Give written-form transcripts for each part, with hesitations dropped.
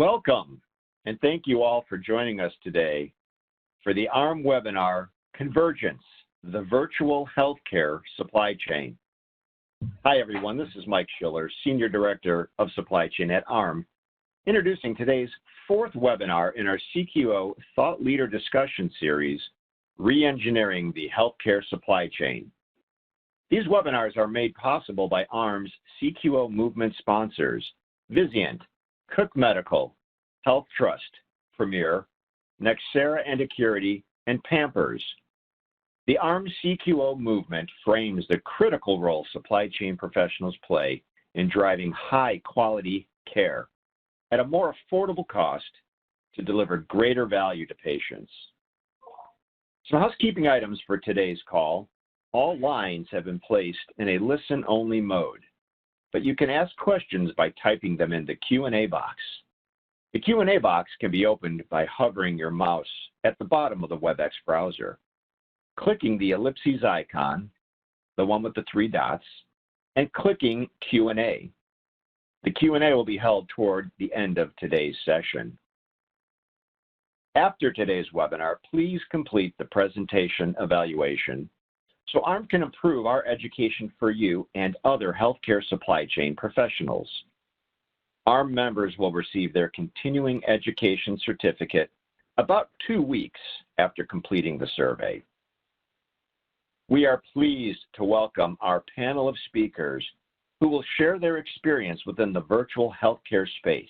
Welcome, and thank you all for joining us today for the AHRMM webinar, Convergence, the Virtual Healthcare Supply Chain. Hi, everyone. This is Mike Schiller, Senior Director of Supply Chain at AHRMM, introducing today's fourth webinar in our CQO Thought Leader Discussion Series, Reengineering the Healthcare Supply Chain. These webinars are made possible by AHRMM's CQO movement sponsors, Vizient, Cook Medical, Health Trust, Premier, Nexera and Acurity, and Pampers. The AHRMM CQO movement frames the critical role supply chain professionals play in driving high-quality care at a more affordable cost to deliver greater value to patients. Some housekeeping items for today's call. All lines have been placed in a listen-only mode, but you can ask questions by typing them in the Q&A box. The Q&A box can be opened by hovering your mouse at the bottom of the WebEx browser, clicking the ellipses icon, the one with the 3 dots, and clicking Q&A. The Q&A will be held toward the end of today's session. After today's webinar, please complete the presentation evaluation so AHRMM can improve our education for you and other healthcare supply chain professionals. AHRMM members will receive their continuing education certificate about 2 weeks after completing the survey. We are pleased to welcome our panel of speakers who will share their experience within the virtual healthcare space.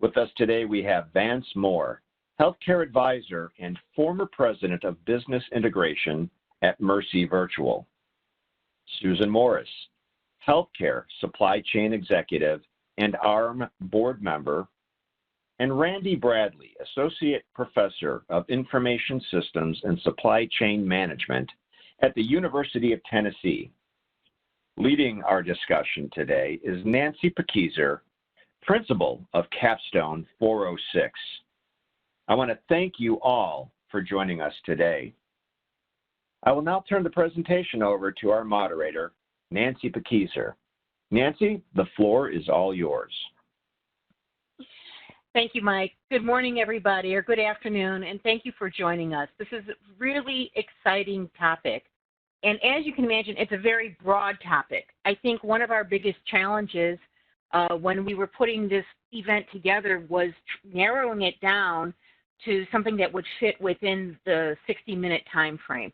With us today, we have Vance Moore, Healthcare Advisor and former President of Business Integration at Mercy Virtual. Susan Morris, Healthcare Supply Chain Executive and AHRMM Board Member, and Randy Bradley, Associate Professor of Information Systems and Supply Chain Management at the University of Tennessee. Leading our discussion today is Nancy Pekizer, Principal of Capstone 406. I want to thank you all for joining us today. I will now turn the presentation over to our moderator, Nancy Pekizer. Nancy, the floor is all yours. Thank you, Mike. Good morning, everybody, or good afternoon, and thank you for joining us. This is a really exciting topic, and as you can imagine, it's a very broad topic. I think one of our biggest challenges when we were putting this event together was narrowing it down to something that would fit within the 60-minute time frame.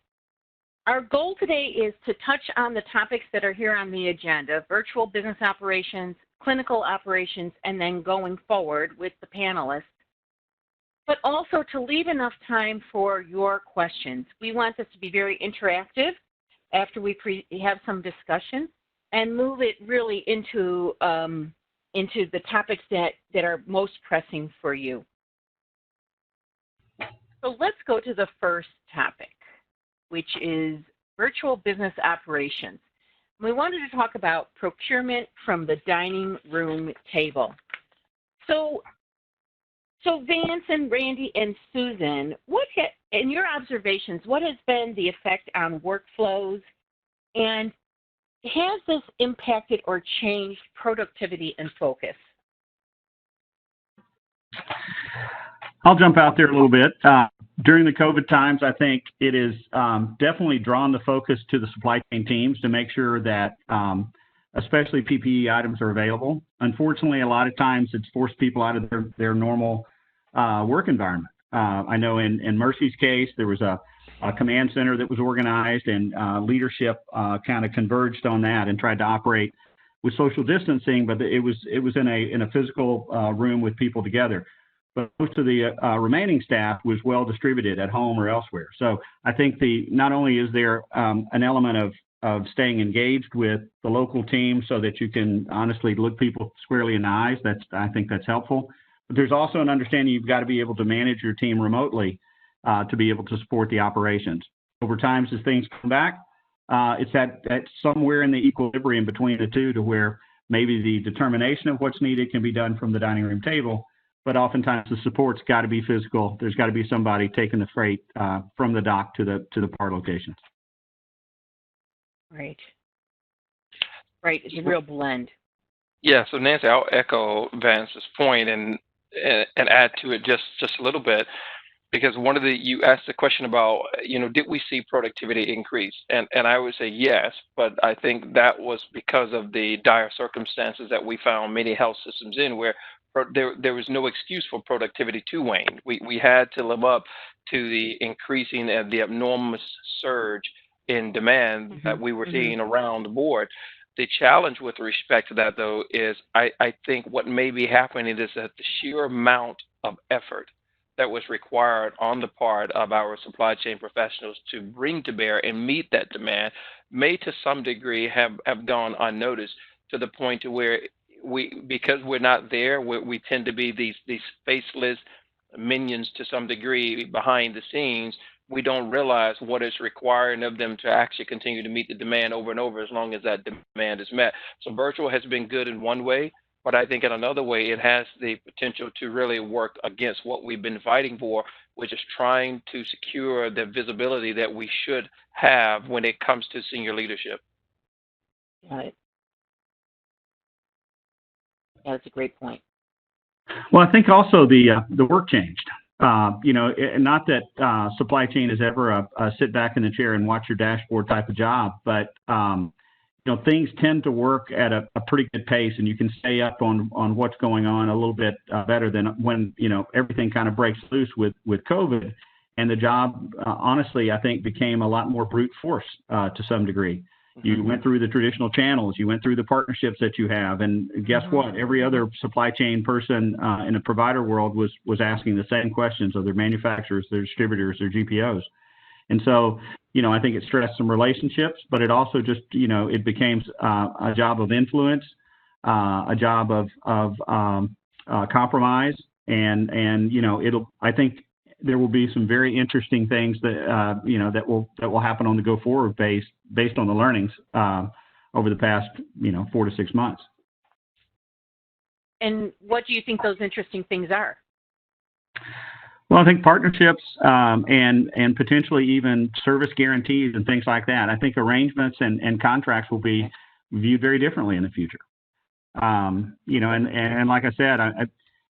Our goal today is to touch on the topics that are here on the agenda: virtual business operations, clinical operations, and then going forward with the panelists, but also to leave enough time for your questions. We want this to be very interactive after we have some discussion and move it really into the topics that are most pressing for you. So let's go to the first topic, which is virtual business operations. We wanted to talk about procurement from the dining room table. So Vance and Randy and Susan, in your observations, what has been the effect on workflows, and has this impacted or changed productivity and focus? I'll jump out there a little bit. During the COVID times, I think it is definitely drawn the focus to the supply chain teams to make sure that especially PPE items are available. Unfortunately, a lot of times it's forced people out of their normal work environment. I know in Mercy's case, there was a command center that was organized, and leadership kind of converged on that and tried to operate with social distancing, but it was in a physical room with people together. But most of the remaining staff was well distributed at home or elsewhere. So I think not only is there an element of staying engaged with the local team so that you can honestly look people squarely in the eyes, I think that's helpful. But there's also an understanding you've got to be able to manage your team remotely to be able to support the operations. Over time, as things come back, it's at somewhere in the equilibrium between the two, to where maybe the determination of what's needed can be done from the dining room table, but oftentimes the support's got to be physical. There's got to be somebody taking the freight from the dock to the part locations. Right. Right. It's a real blend. Yeah, so Nancy, I'll echo Vance's point and add to it just a little bit, because one of the you asked the question about, did we see productivity increase? And I would say yes, but I think that was because of the dire circumstances that we found many health systems in, where there was no excuse for productivity to wane. We had to live up to the increasing and the abnormal surge in demand Mm-hmm. that we were Mm-hmm. seeing around the board. The challenge with respect to that, though, is I think what may be happening is that the sheer amount of effort that was required on the part of our supply chain professionals to bring to bear and meet that demand may to some degree have gone unnoticed, to the point to where because we're not there, we tend to be these faceless minions to some degree behind the scenes. We don't realize what is required of them to actually continue to meet the demand over and over, as long as that demand is met. So virtual has been good in one way, but I think in another way, it has the potential to really work against what we've been fighting for, which is trying to secure the visibility that we should have when it comes to senior leadership. Got it. Yeah, that's a great point. Well, I think also the work changed. Not that supply chain is ever a sit back in the chair and watch your dashboard type of job, but things tend to work at a pretty good pace, and you can stay up on what's going on a little bit better than when everything kind of breaks loose with COVID, and the job honestly I think became a lot more brute force to some degree. You went through the traditional channels, you went through the partnerships that you have, and guess what? Every other supply chain person in the provider world was asking the same questions of their manufacturers, their distributors, their GPOs. And so, I think it stressed some relationships, but it also just, it became a job of influence, a job of compromise, and I think there will be some very interesting things that that will happen on the go forward based on the learnings over the past 4 to 6 months. And what do you think those interesting things are? Well, I think partnerships and potentially even service guarantees and things like that. I think arrangements and contracts will be viewed very differently in the future. And like I said,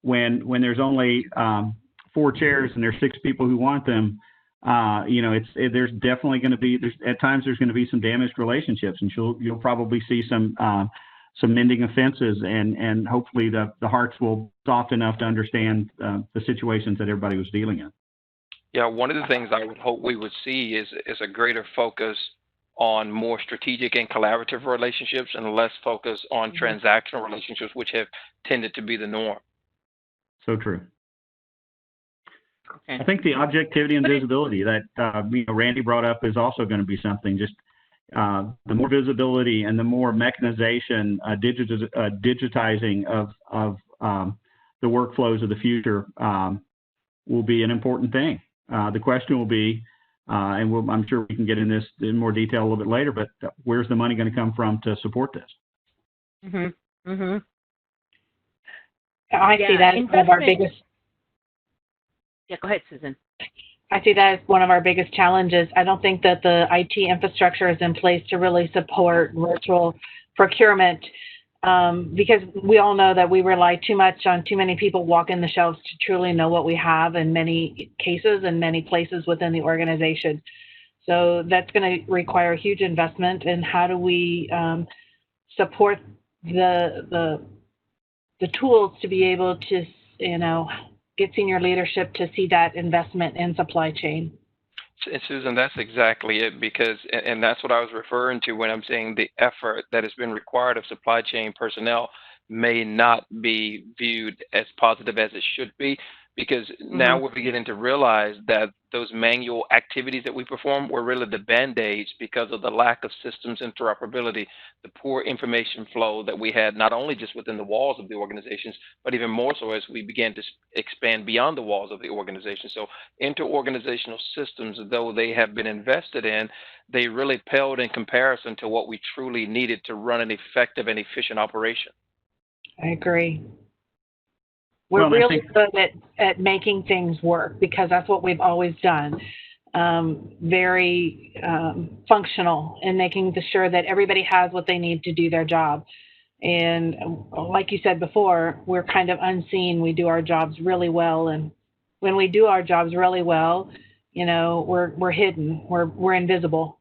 when there's only 4 chairs and there's 6 people who want them, there's definitely going to be at times there's going to be some damaged relationships, and you'll probably see some mending of fences, and hopefully the hearts will soft enough to understand the situations that everybody was dealing in. Yeah, one of the things I would hope we would see is a greater focus on more strategic and collaborative relationships, and less focus on transactional relationships, which have tended to be the norm. So true. Okay. I think the objectivity and visibility that Randy brought up is also going to be something. Just the more visibility and the more mechanization, digitizing of the workflows of the future will be an important thing. The question will be, and I'm sure we can get in this in more detail a little bit later, but where's the money going to come from to support this? I see that as one of our biggest. Yeah, go ahead, Susan. I see that as one of our biggest challenges. I don't think that the IT infrastructure is in place to really support virtual procurement, because we all know that we rely too much on too many people walking the shelves to truly know what we have in many cases and many places within the organization. So that's going to require a huge investment in how do we support the tools to be able to, get senior leadership to see that investment in supply chain. And Susan, that's exactly it, because, and that's what I was referring to when I'm saying the effort that has been required of supply chain personnel may not be viewed as positive as it should be, because now we're beginning to realize that those manual activities that we perform were really the band-aids because of the lack of systems interoperability, the poor information flow that we had, not only just within the walls of the organizations, but even more so as we began to expand beyond the walls of the organization. So interorganizational systems, though they have been invested in, they really paled in comparison to what we truly needed to run an effective and efficient operation. I agree. We're really good at making things work, because that's what we've always done. Very functional in making sure that everybody has what they need to do their job. And like you said before, we're kind of unseen. We do our jobs really well, and when we do our jobs really well, you know, we're hidden. We're invisible.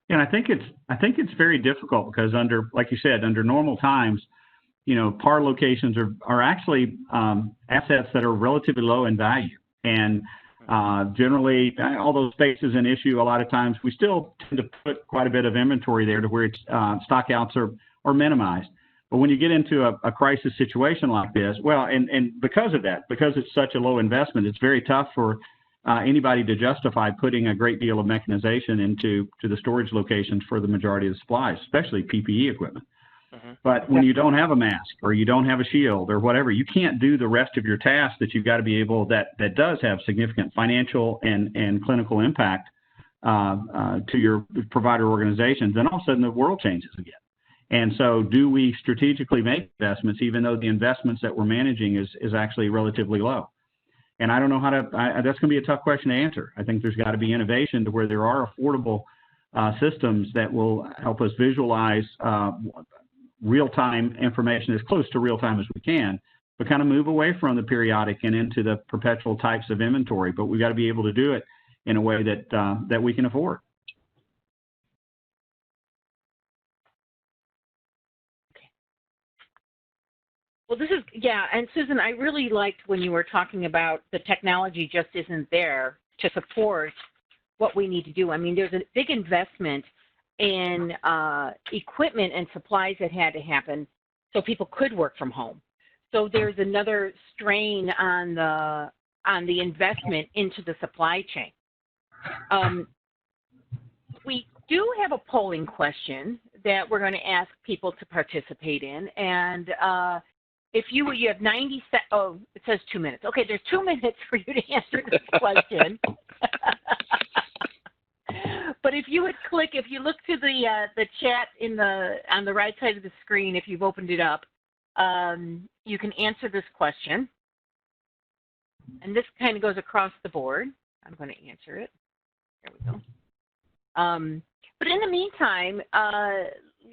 And I think it's very difficult because under, like you said, under normal times, you know, PAR locations are actually assets that are relatively low in value. And generally, although space is an issue, a lot of times we still tend to put quite a bit of inventory there to where it's, stockouts are minimized. But when you get into a crisis situation like this, well, and because of that, because it's such a low investment, it's very tough for anybody to justify putting a great deal of mechanization into the storage locations for the majority of the supplies, especially PPE equipment. But when you don't have a mask or you don't have a shield or whatever, you can't do the rest of your tasks that you've got to be able, that does have significant financial and clinical impact to your provider organizations. And all of a sudden the world changes again. And so do we strategically make investments, even though the investments that we're managing is actually relatively low? And I don't know how to, that's going to be a tough question to answer. I think there's got to be innovation to where there are affordable systems that will help us visualize real-time information as close to real-time as we can, but kind of move away from the periodic and into the perpetual types of inventory. But we've got to be able to do it in a way that we can afford. Well, this is, yeah, and Susan, I really liked when you were talking about the technology just isn't there to support what we need to do. I mean, there's a big investment in equipment and supplies that had to happen so people could work from home. So there's another strain on the investment into the supply chain. We do have a polling question that we're going to ask people to participate in, and if you have 90 oh, it says 2 minutes. Okay, there's 2 minutes for you to answer this question. But if you would click, if you look to the chat on the right side of the screen, if you've opened it up, you can answer this question. And this kind of goes across the board. I'm going to answer it. There we go. But in the meantime,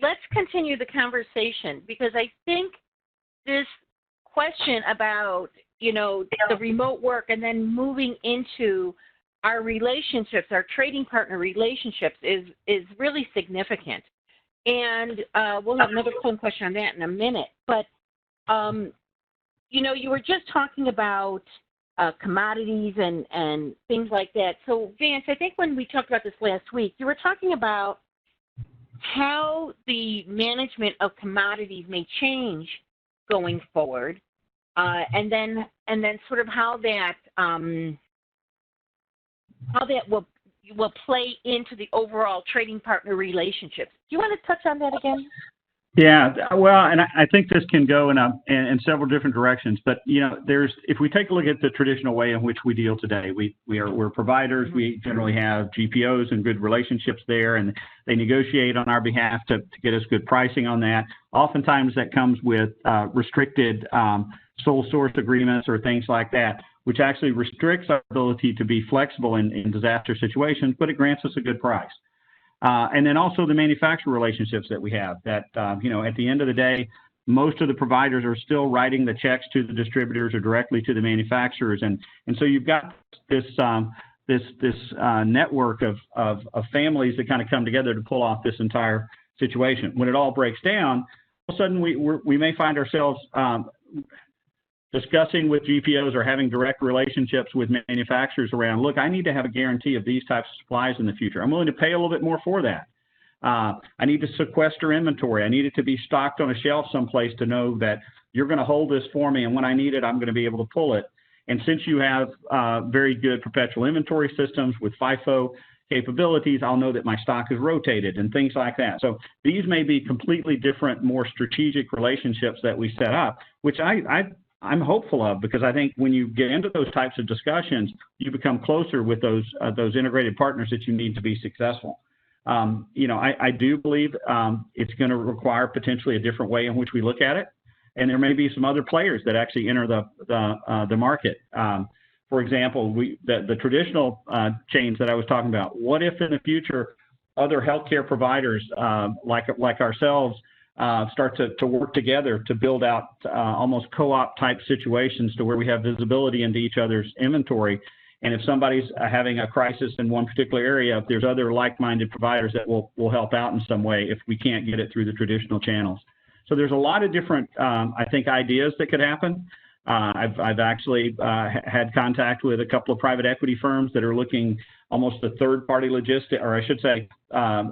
let's continue the conversation, because I think this question about, you know, the remote work and then moving into our relationships, our trading partner relationships is really significant. And we'll have another phone question on that in a minute. But, you know, you were just talking about commodities and things like that. So, Vance, I think when we talked about this last week, you were talking about how the management of commodities may change going forward, and then sort of how that will play into the overall trading partner relationships. Do you want to touch on that again? Yeah, well, and I think this can go in several different directions. But you know, if we take a look at the traditional way in which we deal today, we're providers. Mm-hmm. We generally have GPOs and good relationships there, and they negotiate on our behalf to get us good pricing on that. Oftentimes, that comes with restricted sole source agreements or things like that, which actually restricts our ability to be flexible in disaster situations, but it grants us a good price. And then also the manufacturer relationships that we have that, you know, at the end of the day, most of the providers are still writing the checks to the distributors or directly to the manufacturers. And so you've got this network of families that kind of come together to pull off this entire situation. When it all breaks down, all of a sudden we may find ourselves discussing with GPOs or having direct relationships with manufacturers around, look, I need to have a guarantee of these types of supplies in the future. I'm willing to pay a little bit more for that. I need to sequester inventory. I need it to be stocked on a shelf someplace to know that you're going to hold this for me, and when I need it, I'm going to be able to pull it. And since you have very good perpetual inventory systems with FIFO capabilities, I'll know that my stock is rotated and things like that. So these may be completely different, more strategic relationships that we set up, which I'm hopeful of, because I think when you get into those types of discussions, you become closer with those integrated partners that you need to be successful. You know, I do believe it's going to require potentially a different way in which we look at it, and there may be some other players that actually enter the market. For example, the traditional chains that I was talking about. What if in the future other healthcare providers like ourselves start to work together to build out almost co-op type situations to where we have visibility into each other's inventory. And if somebody's having a crisis in one particular area, if there's other like-minded providers that will help out in some way if we can't get it through the traditional channels. So there's a lot of different, I think, ideas that could happen. I've actually had contact with a couple of private equity firms that are looking almost a third-party logistic, or I should say,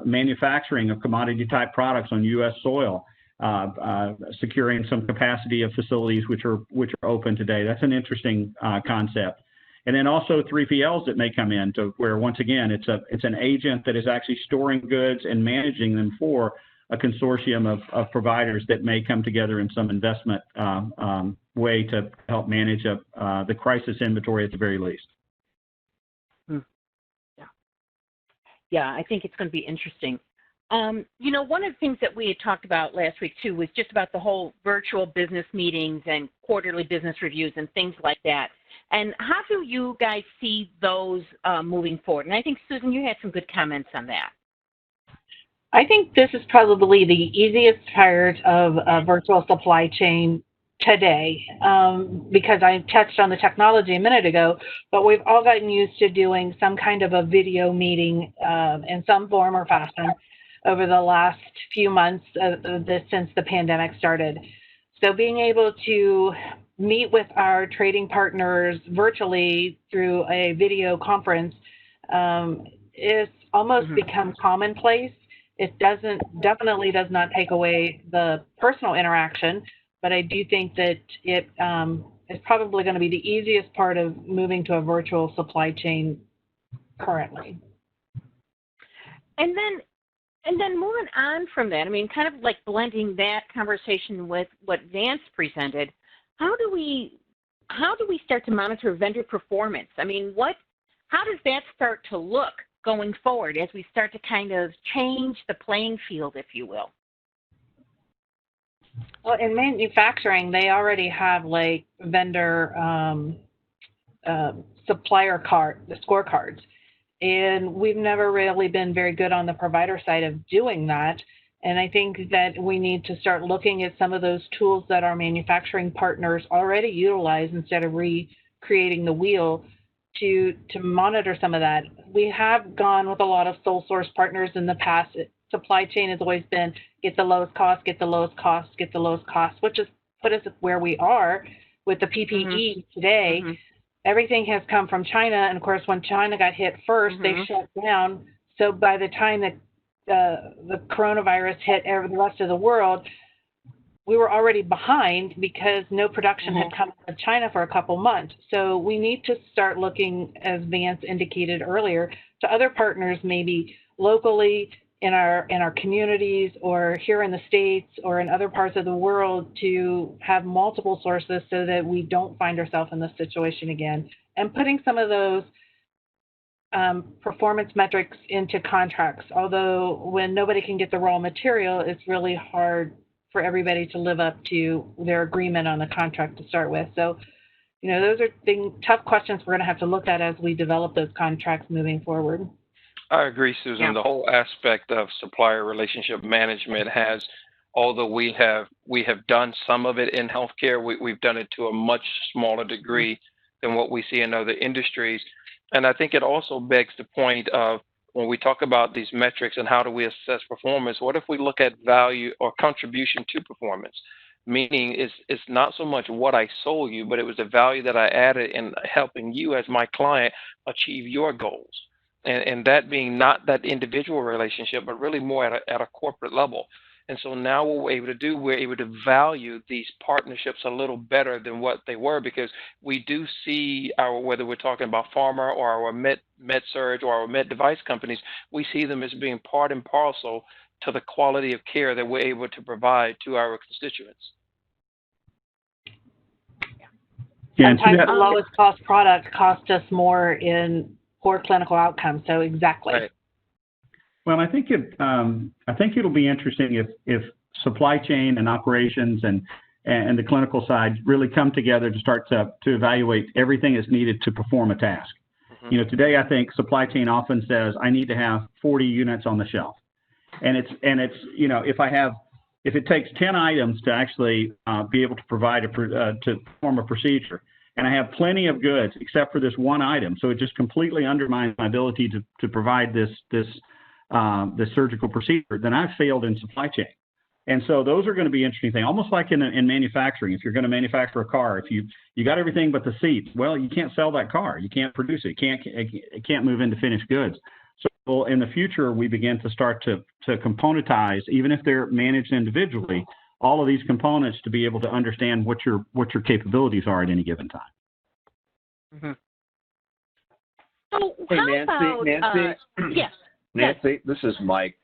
manufacturing of commodity-type products on U.S. soil, securing some capacity of facilities which are open today. That's an interesting concept. And then also 3PLs that may come in to where, once again, it's an agent that is actually storing goods and managing them for a consortium of providers that may come together in some investment way to help manage the crisis inventory at the very least. Yeah, I think it's going to be interesting. You know, one of the things that we had talked about last week, too, was just about the whole virtual business meetings and quarterly business reviews and things like that. And how do you guys see those moving forward? And I think, Susan, you had some good comments on that. I think this is probably the easiest part of virtual supply chain today, because I touched on the technology a minute ago, but we've all gotten used to doing some kind of a video meeting in some form or fashion over the last few months since the pandemic started. So being able to meet with our trading partners virtually through a video conference is almost become commonplace. It definitely does not take away the personal interaction, but I do think that it is probably going to be the easiest part of moving to a virtual supply chain currently. And then moving on from that, I mean, kind of like blending that conversation with what Vance presented, how do we start to monitor vendor performance? I mean, how does that start to look going forward as we start to kind of change the playing field, if you will? Well, in manufacturing, they already have like vendor supplier scorecards. And we've never really been very good on the provider side of doing that. And I think that we need to start looking at some of those tools that our manufacturing partners already utilize instead of recreating the wheel to monitor some of that. We have gone with a lot of sole source partners in the past. Supply chain has always been get the lowest cost, get the lowest cost, get the lowest cost, which has put us where we are with the PPE today. Everything has come from China, and of course, when China got hit first, they shut down. So by the time that the coronavirus hit the rest of the world, we were already behind because no production had come out of China for a couple months. So we need to start looking, as Vance indicated earlier, to other partners, maybe locally in our communities or here in the States or in other parts of the world, to have multiple sources so that we don't find ourselves in this situation again. And putting some of those performance metrics into contracts, although when nobody can get the raw material, it's really hard for everybody to live up to their agreement on the contract to start with. So, you know, those are tough questions we're going to have to look at as we develop those contracts moving forward. I agree, Susan. Yeah. The whole aspect of supplier relationship management has, although we have done some of it in healthcare, we've done it to a much smaller degree than what we see in other industries. And I think it also begs the point of, when we talk about these metrics and how do we assess performance, what if we look at value or contribution to performance? Meaning it's not so much what I sold you, but it was the value that I added in helping you as my client achieve your goals. And that being not that individual relationship, but really more at a corporate level. And so now what we're able to do, we're able to value these partnerships a little better than what they were, because we do see whether we're talking about pharma or our med-surg or our med device companies, we see them as being part and parcel to the quality of care that we're able to provide to our constituents. Yeah, sometimes the lowest cost product costs us more in poor clinical outcomes. So exactly. Right. Well, I think it'll be interesting if supply chain and operations and the clinical side really come together to start to evaluate everything that's needed to perform a task. You know, today I think supply chain often says I need to have 40 units on the shelf, and it's you know, if if it takes 10 items to actually be able to provide to perform a procedure, and I have plenty of goods except for this one item, so it just completely undermines my ability to provide this surgical procedure, then I've failed in supply chain. And so those are going to be interesting things, almost like in manufacturing. If you're going to manufacture a car, if you got everything but the seats, well, you can't sell that car. You can't produce it. It can't move into finished goods. So in the future, we begin to start to componentize, even if they're managed individually, all of these components to be able to understand what your capabilities are at any given time. Mm-hmm. So hey, how Nancy, about, yes. Nancy, this is Mike.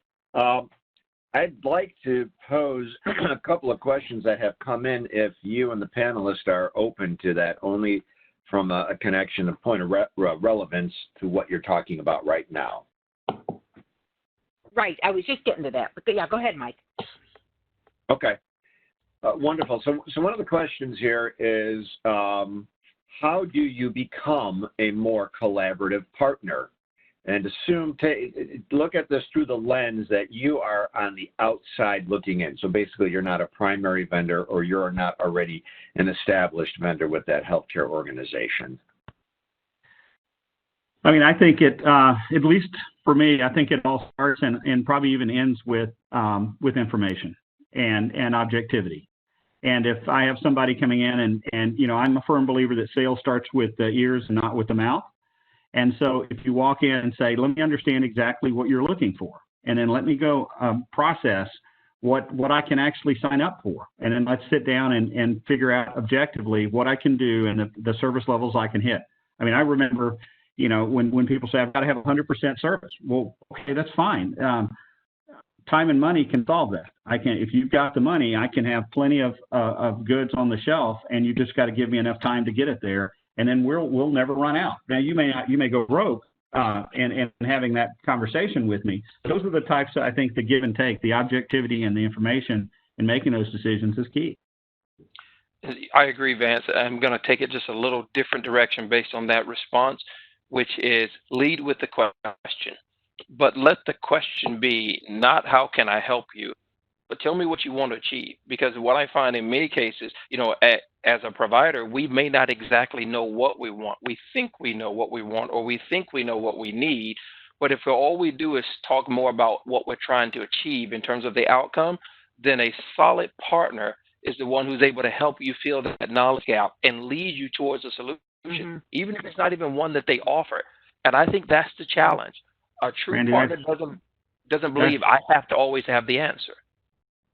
I'd like to pose a couple of questions that have come in if you and the panelists are open to that, only from a connection, a point of relevance to what you're talking about right now. Right. I was just getting to that. But yeah, go ahead, Mike. Okay. Wonderful. So one of the questions here is, how do you become a more collaborative partner? And look at this through the lens that you are on the outside looking in. So basically, you're not a primary vendor, or you're not already an established vendor with that healthcare organization. I mean, I think at least for me, I think it all starts and probably even ends with information and objectivity. And if I have somebody coming in and I'm a firm believer that sales starts with the ears and not with the mouth. And so if you walk in and say, let me understand exactly what you're looking for, and then let me go process what I can actually sign up for. And then let's sit down and figure out objectively what I can do and the service levels I can hit. I mean, I remember, when people say, I've got to have 100% service. Well, okay, that's fine. Time and money can solve that. If you've got the money, I can have plenty of goods on the shelf, and you just got to give me enough time to get it there. And then we'll never run out. Now you may go rogue and having that conversation with me. Those are the types I think the give and take, the objectivity and the information in making those decisions is key. I agree, Vance. I'm going to take it just a little different direction based on that response, which is lead with the question, but let the question be not how can I help you, but tell me what you want to achieve. Because what I find in many cases, as a provider, we may not exactly know what we want. We think we know what we want, or we think we know what we need. But if all we do is talk more about what we're trying to achieve in terms of the outcome, then a solid partner is the one who's able to help you fill that knowledge gap and lead you towards a solution, even if it's not even one that they offer. And I think that's the challenge. A true Randy, partner doesn't believe I have to always have the answer.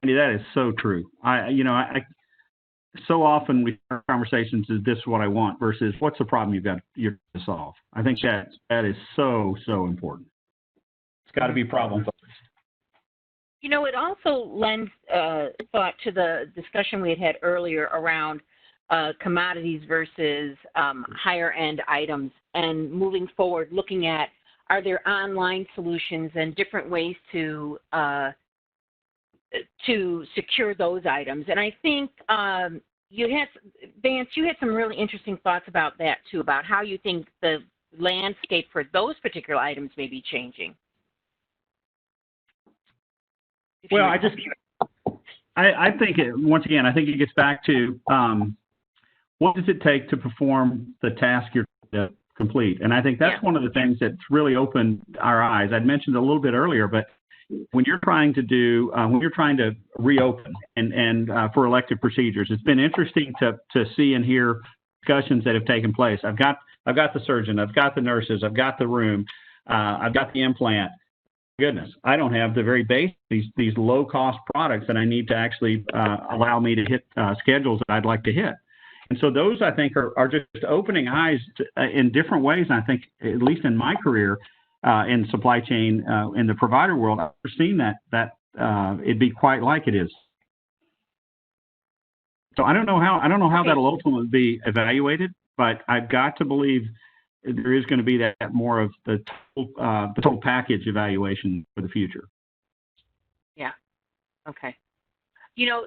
Randy, that is so true. I so often we have conversations is this what I want versus what's the problem you're to solve. I think that is so important. It's got to be problem focused. It also lends thought to the discussion we had earlier around commodities versus higher end items, and moving forward, looking at are there online solutions and different ways to secure those items. And I think Vance, you had some really interesting thoughts about that too, about how you think the landscape for those particular items may be changing. Well, I think once again, I think it gets back to what does it take to perform the task you're to complete? And I think that's one of the things that's really opened our eyes. I'd mentioned a little bit earlier, but when you're trying to reopen and for elective procedures, it's been interesting to see and hear discussions that have taken place. I've got the surgeon, I've got the nurses, I've got the room, I've got the implant. Goodness, I don't have the very base, these low cost products that I need to actually allow me to hit schedules that I'd like to hit. And so those, I think, are just opening eyes in different ways. And I think, at least in my career in supply chain, in the provider world, I've seen that it'd be quite like it is. So I don't know how that'll ultimately be evaluated, but I've got to believe there is going to be that more of the total package evaluation for the future. Yeah. Okay.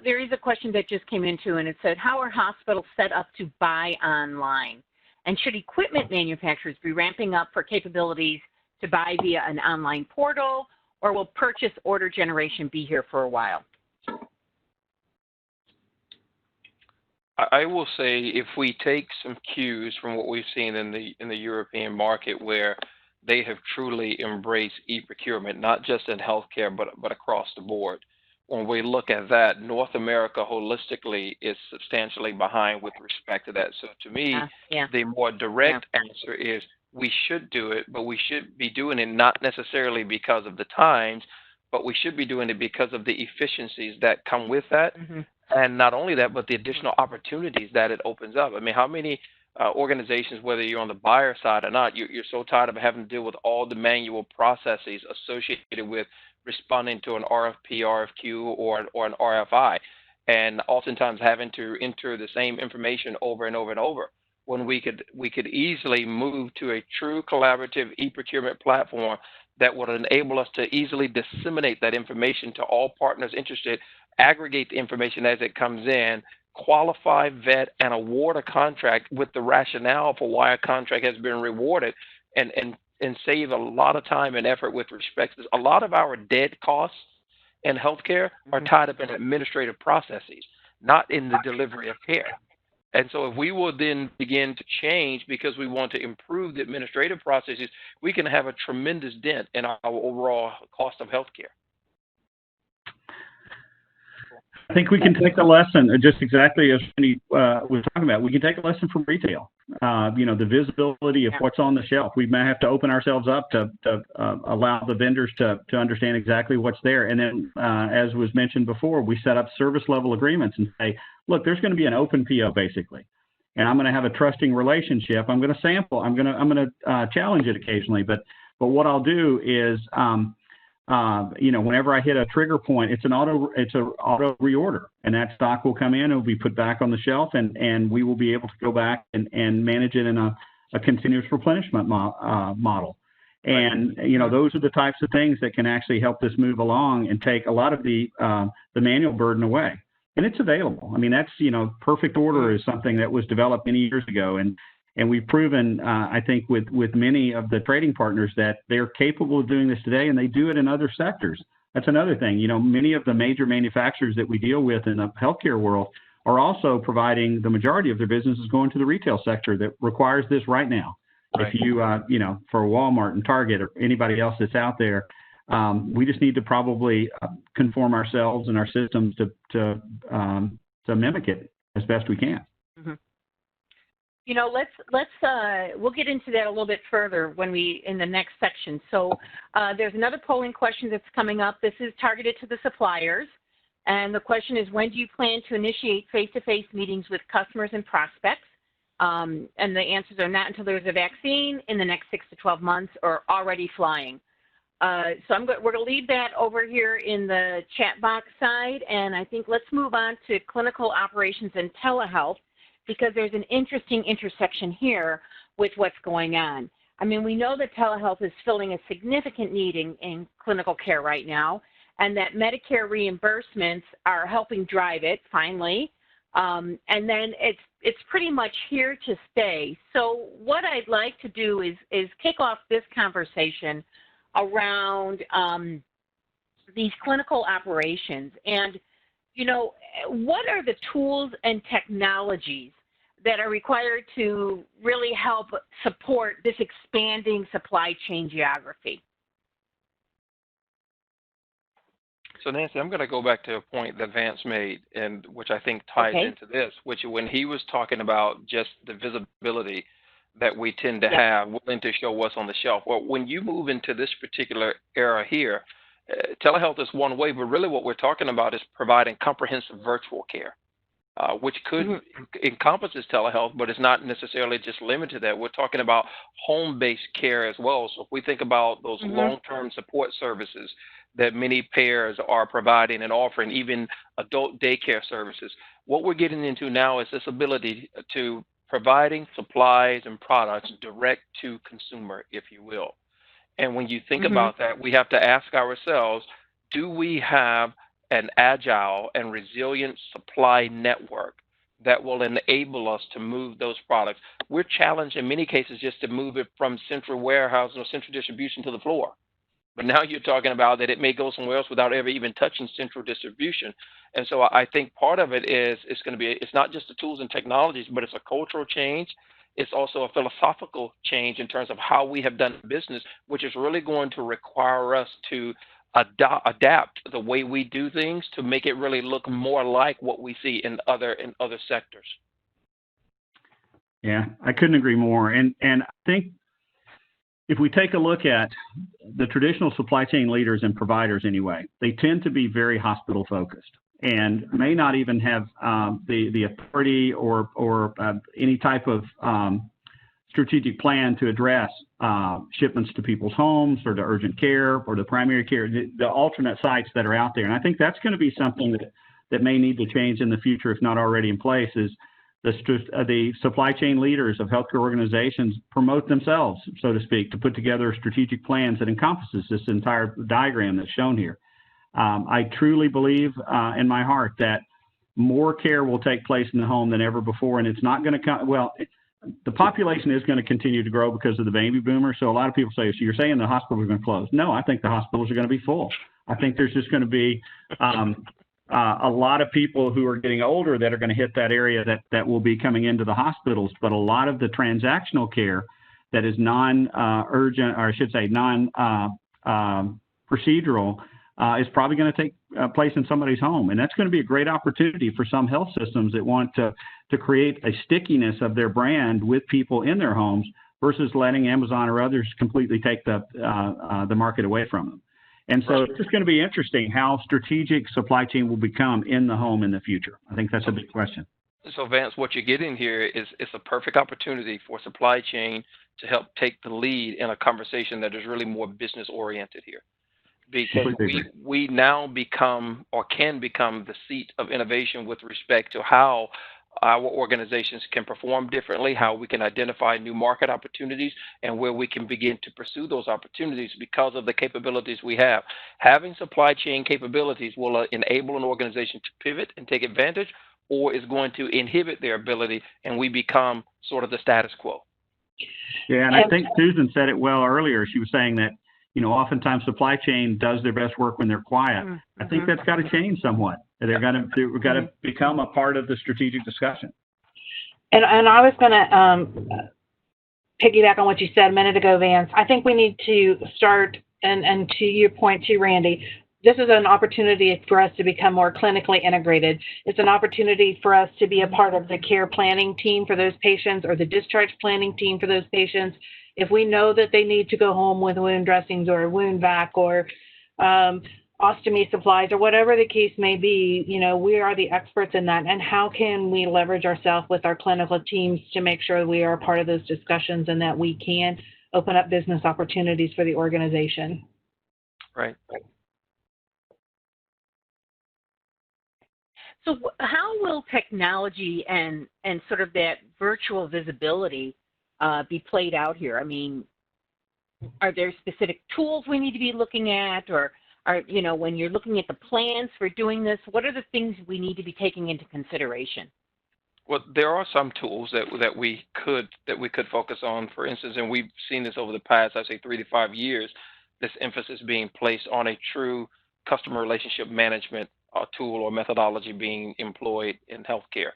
There is a question that just came into, and it said, how are hospitals set up to buy online? And should equipment manufacturers be ramping up for capabilities to buy via an online portal, or will purchase order generation be here for a while? I will say if we take some cues from what we've seen in the European market, where they have truly embraced e-procurement, not just in healthcare, but across the board. When we look at that, North America holistically is substantially behind with respect to that. So to me, Yeah. the more Yeah. direct answer is we should do it, but we should be doing it not necessarily because of the times, but we should be doing it because of the efficiencies that come with that. Mm-hmm. And not only that, but the additional opportunities that it opens up. I mean, how many organizations, whether you're on the buyer side or not, you're so tired of having to deal with all the manual processes associated with responding to an RFP, RFQ, or an RFI, and oftentimes having to enter the same information over and over and over. When we could easily move to a true collaborative e-procurement platform that would enable us to easily disseminate that information to all partners interested, aggregate the information as it comes in, qualify, vet, and award a contract with the rationale for why a contract has been rewarded, and save a lot of time and effort with respect to a lot of our dead costs in healthcare are Mm-hmm. tied up in administrative processes, not in the delivery of care. And so if we will then begin to change because we want to improve the administrative processes, we can have a tremendous dent in our overall cost of healthcare. I think we can take a lesson, just exactly as Cindy was talking about. We can take a lesson from retail. The visibility of what's on the shelf. We may have to open ourselves up to allow the vendors to understand exactly what's there. And then, as was mentioned before, we set up service level agreements and say, look, there's going to be an open PO basically, and I'm going to have a trusting relationship. I'm going to sample. I'm going to challenge it occasionally, but what I'll do is whenever I hit a trigger point, it's an auto reorder, and that stock will come in, it will be put back on the shelf, and we will be able to go back and manage it in a continuous replenishment model. And, those are the types of things that can actually help this move along and take a lot of the manual burden away. And it's available. I mean, that's, perfect order is something that was developed many years ago. And we've proven, I think, with many of the trading partners that they're capable of doing this today, and they do it in other sectors. That's another thing. Many of the major manufacturers that we deal with in the healthcare world are also providing the majority of their businesses going to the retail sector that requires this right now. Right. If you, for Walmart and Target or anybody else that's out there, we just need to probably conform ourselves and our systems to mimic it as best we can. Mm-hmm. We'll get into that a little bit further in the next section. So there's another polling question that's coming up. This is targeted to the suppliers. And the question is, when do you plan to initiate face-to-face meetings with customers and prospects? And the answers are not until there's a vaccine, in the next 6 to 12 months, or already flying. So we're going to leave that over here in the chat box side. And I think let's move on to clinical operations and telehealth, because there's an interesting intersection here with what's going on. I mean, we know that telehealth is filling a significant need in clinical care right now, and that Medicare reimbursements are helping drive it, finally. And then it's pretty much here to stay. So what I'd like to do is kick off this conversation around these clinical operations. And what are the tools and technologies that are required to really help support this expanding supply chain geography? So Nancy, I'm going to go back to a point that Vance made, and which I think ties into this, which when he was talking about just the visibility that we tend to have, willing to show what's on the shelf. Well, when you move into this particular era here, telehealth is one way, but really what we're talking about is providing comprehensive virtual care, which could encompasses telehealth, but it's not necessarily just limited to that. We're talking about home-based care as well. So if we think about those long-term support services that many payers are providing and offering, even adult daycare services, what we're getting into now is this ability to providing supplies and products direct to consumer, if you will. And when you think about that, we have to ask ourselves, do we have an agile and resilient supply network that will enable us to move those products? We're challenged in many cases just to move it from central warehousing or central distribution to the floor. But now you're talking about that it may go somewhere else without ever even touching central distribution. And so I think part of it is it's going to be, it's not just the tools and technologies, but it's a cultural change. It's also a philosophical change in terms of how we have done business, which is really going to require us to adapt the way we do things to make it really look more like what we see in other sectors. Yeah, I couldn't agree more. And I think if we take a look at the traditional supply chain leaders and providers anyway, they tend to be very hospital focused and may not even have the authority or any type of strategic plan to address shipments to people's homes or to urgent care or to primary care, the alternate sites that are out there. And I think that's going to be something that may need to change in the future, if not already in place, is the supply chain leaders of healthcare organizations promote themselves, so to speak, to put together strategic plans that encompasses this entire diagram that's shown here. I truly believe in my heart that more care will take place in the home than ever before, and it's not going to come, well, the population is going to continue to grow because of the baby boomers. So a lot of people say, so you're saying the hospitals are going to close? No, I think the hospitals are going to be full. I think there's just going to be a lot of people who are getting older that are going to hit that area that will be coming into the hospitals. But a lot of the transactional care that is non-urgent, or I should say non-procedural, is probably going to take place in somebody's home. And that's going to be a great opportunity for some health systems that want to create a stickiness of their brand with people in their homes versus letting Amazon or others completely take the market away from them. And so it's just going to be interesting how strategic supply chain will become in the home in the future. I think that's a big question. So Vance, what you're getting here is it's a perfect opportunity for supply chain to help take the lead in a conversation that is really more business oriented here. Because we now become or can become the seat of innovation with respect to how our organizations can perform differently, how we can identify new market opportunities, and where we can begin to pursue those opportunities because of the capabilities we have. Having supply chain capabilities will enable an organization to pivot and take advantage, or is going to inhibit their ability, and we become sort of the status quo. Yeah, and I think Susan said it well earlier. She was saying that, you know, oftentimes supply chain does their best work when they're quiet. Mm-hmm. I think that's got to change somewhat. We've got to become a part of the strategic discussion. And I was going to piggyback on what you said a minute ago, Vance. I think we need to start, and to your point too, Randy, this is an opportunity for us to become more clinically integrated. It's an opportunity for us to be a part of the care planning team for those patients or the discharge planning team for those patients. If we know that they need to go home with wound dressings or a wound vac or ostomy supplies or whatever the case may be, you know, we are the experts in that. And how can we leverage ourselves with our clinical teams to make sure we are a part of those discussions and that we can open up business opportunities for the organization? Right. So how will technology and sort of that virtual visibility be played out here? I mean, are there specific tools we need to be looking at, or you know, when you're looking at the plans for doing this, what are the things we need to be taking into consideration? Well, there are some tools that we could focus on, for instance, and we've seen this over the past, I'd say 3 to 5 years, this emphasis being placed on a true customer relationship management tool or methodology being employed in healthcare.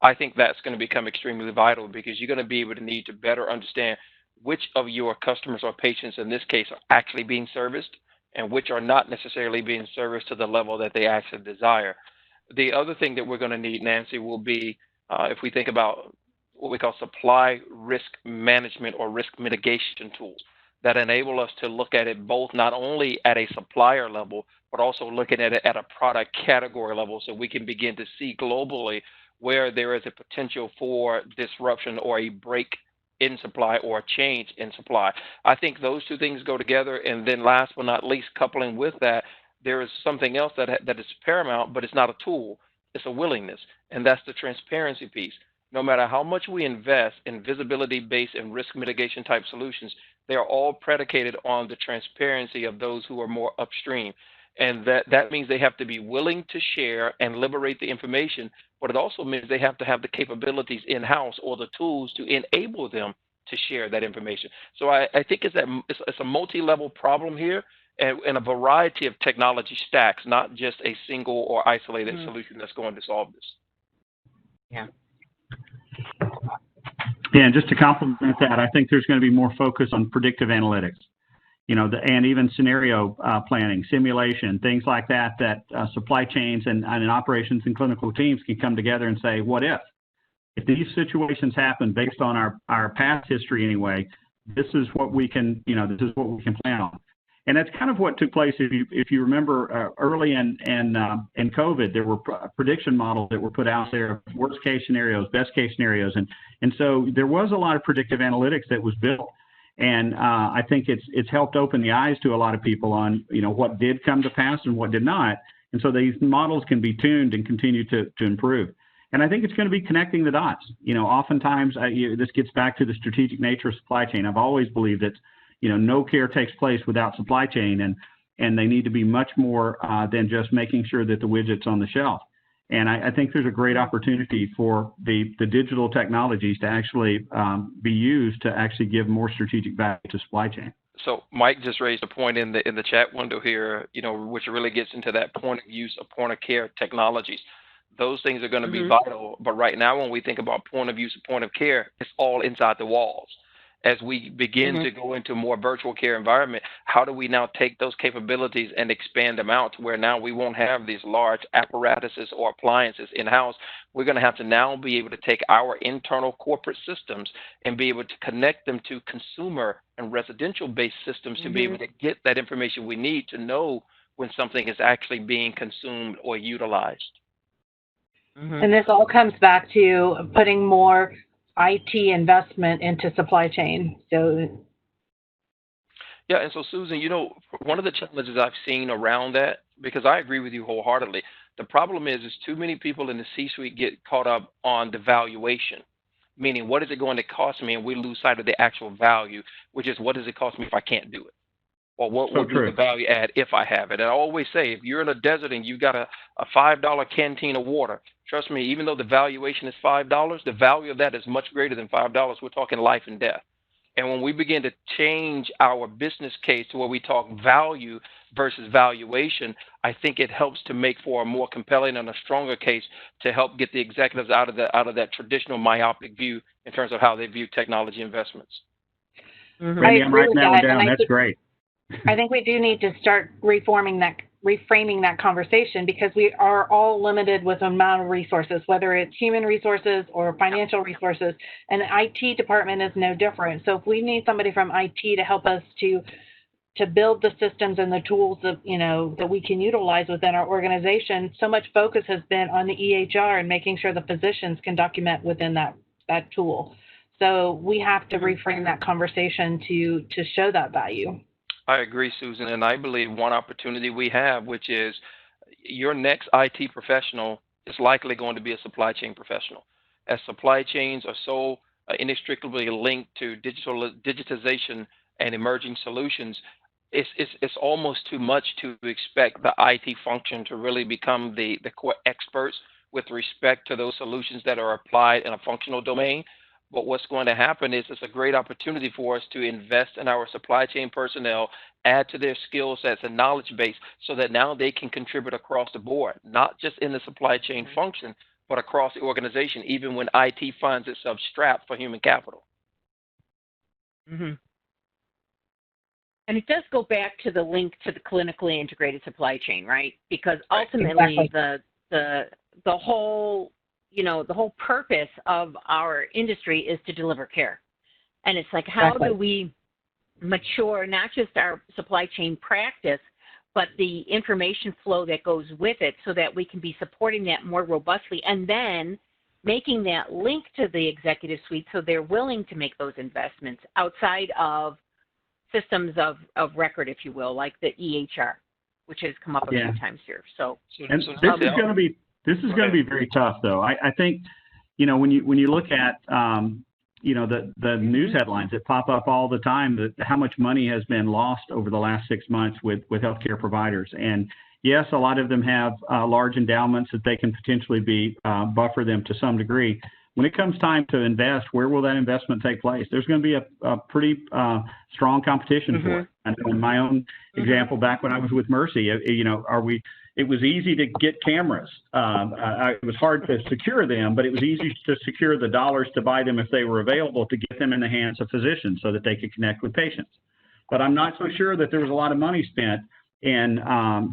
I think that's going to become extremely vital because you're going to be able to need to better understand which of your customers or patients in this case are actually being serviced and which are not necessarily being serviced to the level that they actually desire. The other thing that we're going to need, Nancy, will be if we think about what we call supply risk management or risk mitigation tools that enable us to look at it both not only at a supplier level, but also looking at it at a product category level so we can begin to see globally where there is a potential for disruption or a break in supply or a change in supply. I think those two things go together. And then last but not least, coupling with that, there is something else that is paramount, but it's not a tool. It's a willingness, and that's the transparency piece. No matter how much we invest in visibility-based and risk mitigation type solutions, they are all predicated on the transparency of those who are more upstream. And that means they have to be willing to share and liberate the information, but it also means they have to have the capabilities in-house or the tools to enable them to share that information. So I think it's a multi-level problem here, and a variety of technology stacks, not just a single or isolated solution that's going to solve this. Yeah. Yeah, and just to complement that, I think there's going to be more focus on predictive analytics, and even scenario planning, simulation, things like that, supply chains and operations and clinical teams can come together and say, what if? If these situations happen based on our past history anyway, this is what we can, this is what we can plan on. And that's kind of what took place. If you remember early in COVID, there were prediction models that were put out there, worst case scenarios, best case scenarios, and so there was a lot of predictive analytics that was built. And I think it's helped open the eyes to a lot of people on what did come to pass and what did not. And so these models can be tuned and continue to improve. And I think it's going to be connecting the dots. Oftentimes this gets back to the strategic nature of supply chain. I've always believed that no care takes place without supply chain, and they need to be much more than just making sure that the widget's on the shelf. And I think there's a great opportunity for the digital technologies to actually be used to actually give more strategic value to supply chain. So Mike just raised a point in the chat window here, which really gets into that point of use of point of care technologies. Those things are going to be vital, but right now when we think about point of use of point of care, it's all inside the walls. As we begin to go into a more virtual care environment, how do we now take those capabilities and expand them out to where now we won't have these large apparatuses or appliances in-house? We're going to have to now be able to take our internal corporate systems and be able to connect them to consumer and residential-based systems to be able to get that information we need to know when something is actually being consumed or utilized. And this all comes back to putting more IT investment into supply chain. So, yeah, and so Susan, one of the challenges I've seen around that, because I agree with you wholeheartedly, the problem is too many people in the C-suite get caught up on the valuation, meaning what is it going to cost me, and we lose sight of the actual value, which is what does it cost me if I can't do it? Or what will be the value add if I have it? And I always say, if you're in a desert and you've got a $5 canteen of water, trust me, even though the valuation is $5, the value of that is much greater than $5. We're talking life and death. And when we begin to change our business case to where we talk value versus valuation, I think it helps to make for a more compelling and a stronger case to help get the executives out of that traditional myopic view in terms of how they view technology investments. Randy, I'm writing that one down. That's great. I think we do need to start reframing that conversation, because we are all limited with the amount of resources, whether it's human resources or financial resources, and the IT department is no different. So if we need somebody from IT to help us to build the systems and the tools that that we can utilize within our organization, so much focus has been on the EHR and making sure the physicians can document within that tool. So we have to reframe that conversation to show that value. I agree, Susan, and I believe one opportunity we have, which is your next IT professional is likely going to be a supply chain professional. As supply chains are so inextricably linked to digitization and emerging solutions, it's almost too much to expect the IT function to really become the core experts with respect to those solutions that are applied in a functional domain. But what's going to happen is it's a great opportunity for us to invest in our supply chain personnel, add to their skill sets and knowledge base so that now they can contribute across the board, not just in the supply chain function, but across the organization, even when IT finds itself strapped for human capital. And it does go back to the link to the clinically integrated supply chain, right? Because ultimately the whole the whole purpose of our industry is to deliver care. And it's like, how do we mature not just our supply chain practice, but the information flow that goes with it so that we can be supporting that more robustly and then making that link to the executive suite so they're willing to make those investments outside of systems of record, if you will, like the EHR, which has come up a few times here. So, and this is going to be very tough, though. I think, when you look at, the news headlines that pop up all the time, that how much money has been lost over the last 6 months with healthcare providers. And yes, a lot of them have large endowments that they can potentially buffer them to some degree. when it comes time to invest, where will that investment take place? There's going to be a pretty strong competition for it. And in my own example, back when I was with Mercy, you know, it was easy to get cameras. It was hard to secure them, but it was easy to secure the dollars to buy them if they were available, to get them in the hands of physicians so that they could connect with patients. But I'm not so sure that there was a lot of money spent in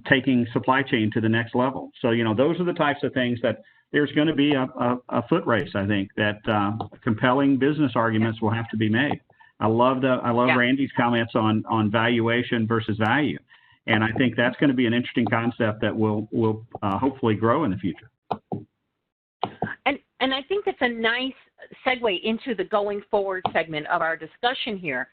taking supply chain to the next level. So, you know, those are the types of things that there's going to be a foot race, I think, that compelling business arguments will have to be made. I love Randy's comments on valuation versus value. And I think that's going to be an interesting concept that will hopefully grow in the future. And I think it's a nice segue into the going forward segment of our discussion here.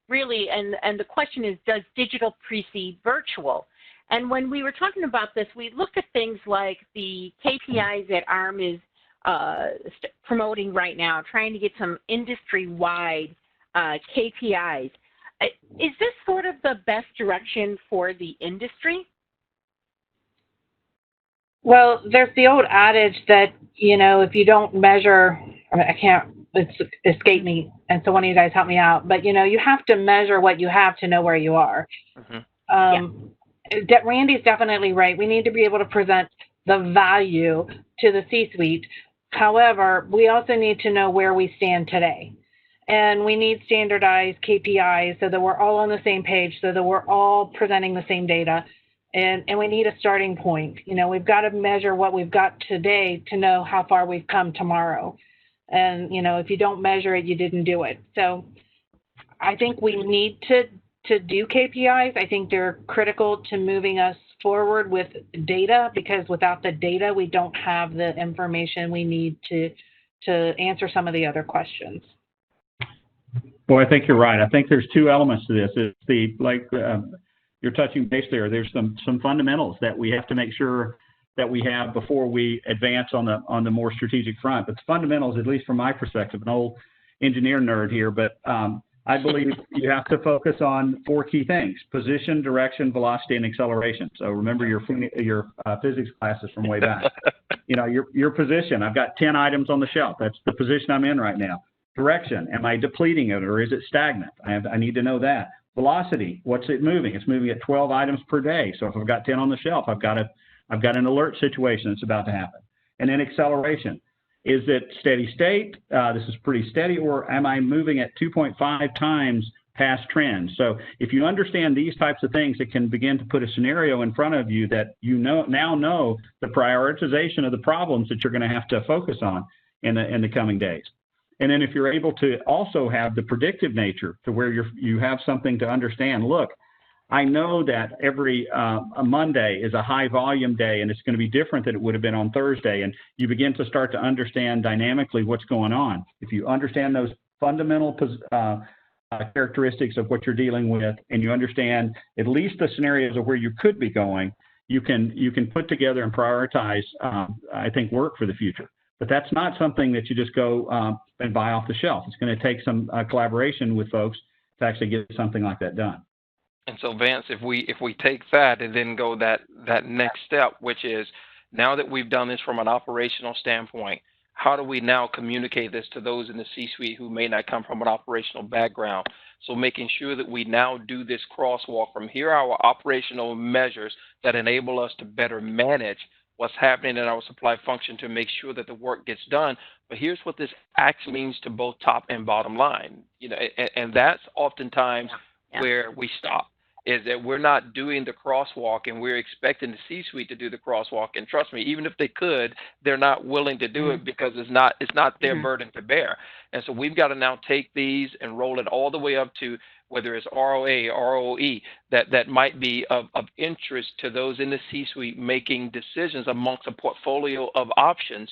Really, and the question is, does digital precede virtual? And when we were talking about this, we looked at things like the KPIs that AHRMM is promoting right now, trying to get some industry-wide KPIs. Is this sort of the best direction for the industry? Well, there's the old adage that, you know, if you don't measure, it's escaped me, and so one of you guys help me out, but, you know, you have to measure what you have to know where you are. Randy's definitely right. We need to be able to present the value to the C-suite. However, we also need to know where we stand today. And we need standardized KPIs so that we're all on the same page, so that we're all presenting the same data. And we need a starting point. You know, we've got to measure what we've got today to know how far we've come tomorrow. And, you know, if you don't measure it, you didn't do it. So I think we need to do KPIs. I think they're critical to moving us forward with data, because without the data, we don't have the information we need to answer some of the other questions. Well, I think you're right. I think there's two elements to this. It's you're touching base there. There's some fundamentals that we have to make sure that we have before we advance on the more strategic front. But the fundamentals, at least from my perspective, an old engineer nerd here, but I believe you have to focus on 4 key things: position, direction, velocity, and acceleration. So remember your physics classes from way back. You know, your position. I've got 10 items on the shelf. That's the position I'm in right now. Direction, am I depleting it or is it stagnant? I need to know that. Velocity, what's it moving? It's moving at 12 items per day. So if I've got 10 on the shelf, I've got an alert situation that's about to happen. And then acceleration, is it steady state? This is pretty steady, or am I moving at 2.5 times past trend? So if you understand these types of things, it can begin to put a scenario in front of you that you now know the prioritization of the problems that you're going to have to focus on in the coming days. And then if you're able to also have the predictive nature to where you have something to understand, look, I know that every a Monday is a high volume day and it's going to be different than it would have been on Thursday. And you begin to start to understand dynamically what's going on. If you understand those fundamental characteristics of what you're dealing with, and you understand at least the scenarios of where you could be going, you can put together and prioritize, I think, work for the future. But that's not something that you just go and buy off the shelf. It's going to take some collaboration with folks to actually get something like that done. And so, Vance, if we take that and then go that next step, which is, now that we've done this from an operational standpoint, how do we now communicate this to those in the C-suite who may not come from an operational background? So making sure that we now do this crosswalk from here are our operational measures that enable us to better manage what's happening in our supply function to make sure that the work gets done. But here's what this actually means to both top and bottom line. You know, and that's oftentimes where we stop, is that we're not doing the crosswalk and we're expecting the C-suite to do the crosswalk. And trust me, even if they could, they're not willing to do it because it's not their burden to bear. And so we've got to now take these and roll it all the way up to whether it's ROA, ROE, that might be of interest to those in the C-suite making decisions amongst a portfolio of options.